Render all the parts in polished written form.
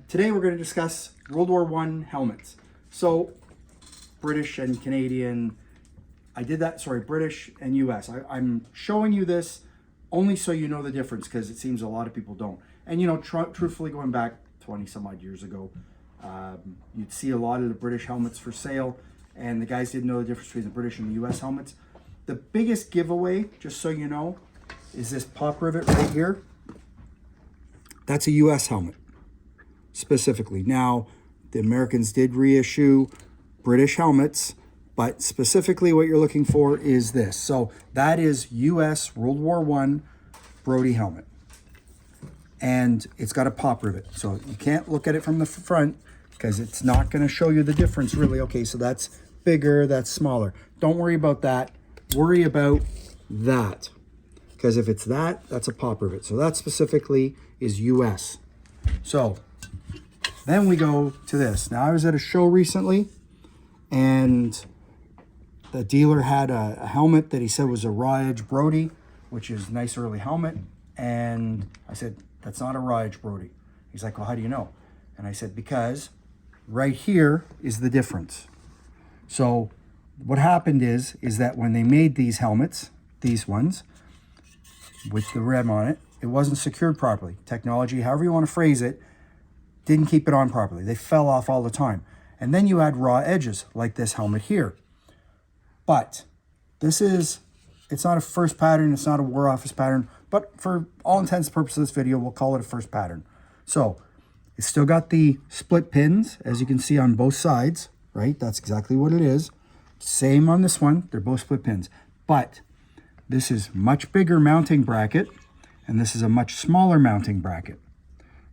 Today we're going to discuss World War I helmets. So British and Canadian, British and US. I'm showing you this only so you know the difference, because it seems a lot of people don't. And you know, truthfully, going back 20 some odd years ago, you'd see a lot of the British helmets for sale, and the guys didn't know the difference between the British and the US helmets. The biggest giveaway, just so you know, is this pop rivet right here. That's a US helmet specifically. Now, the Americans did reissue British helmets, but specifically what you're looking for is this. So that is US World War I Brodie helmet. And it's got a pop rivet. So you can't look at it from the front because it's not going to show you the difference really. Okay, so that's bigger, that's smaller. Don't worry about that. Worry about that. Because if it's that, that's a pop rivet. So that specifically is US. So then we go to this. Now I was at a show recently, and the dealer had a helmet that he said was a raw edge Brodie, which is a nice early helmet. And I said, that's not a raw edge Brodie. He's like, well, how do you know? And I said, because right here is the difference. So what happened is that when they made these helmets, these ones, with the rim on it, it wasn't secured properly. Technology, however you want to phrase it, didn't keep it on properly. They fell off all the time. And then you had raw edges, like this helmet here. But this is, it's not a first pattern, it's not a War Office pattern, but for all intents and purposes of this video, we'll call it a first pattern. So it's still got the split pins, as you can see on both sides, right? That's exactly what it is. Same on this one, they're both split pins. But this is much bigger mounting bracket, and this is a much smaller mounting bracket.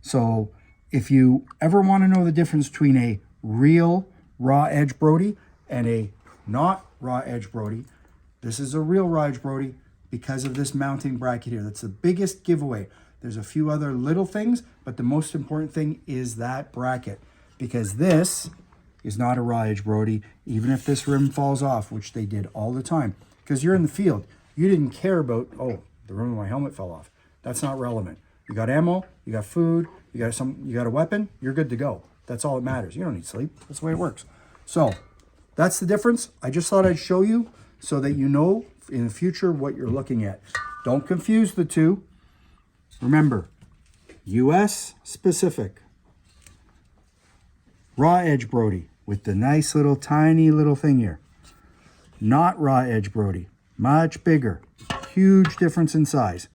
So if you ever want to know the difference between a real raw edge Brodie and a not raw edge Brodie, this is a real raw edge Brodie because of this mounting bracket here. That's the biggest giveaway. There's a few other little things, but the most important thing is that bracket, because this is not a raw edge Brodie, even if this rim falls off, which they did all the time. Because you're in the field, you didn't care about, oh, the rim of my helmet fell off. That's not relevant. You got ammo, you got food, you got a weapon, you're good to go. That's all that matters. You don't need sleep. That's the way it works. So that's the difference. I just thought I'd show you so that you know in the future what you're looking at. Don't confuse the two. Remember, US specific. Raw edge Brodie with the nice little tiny little thing here. Not raw edge Brodie. Much bigger. Huge difference in size.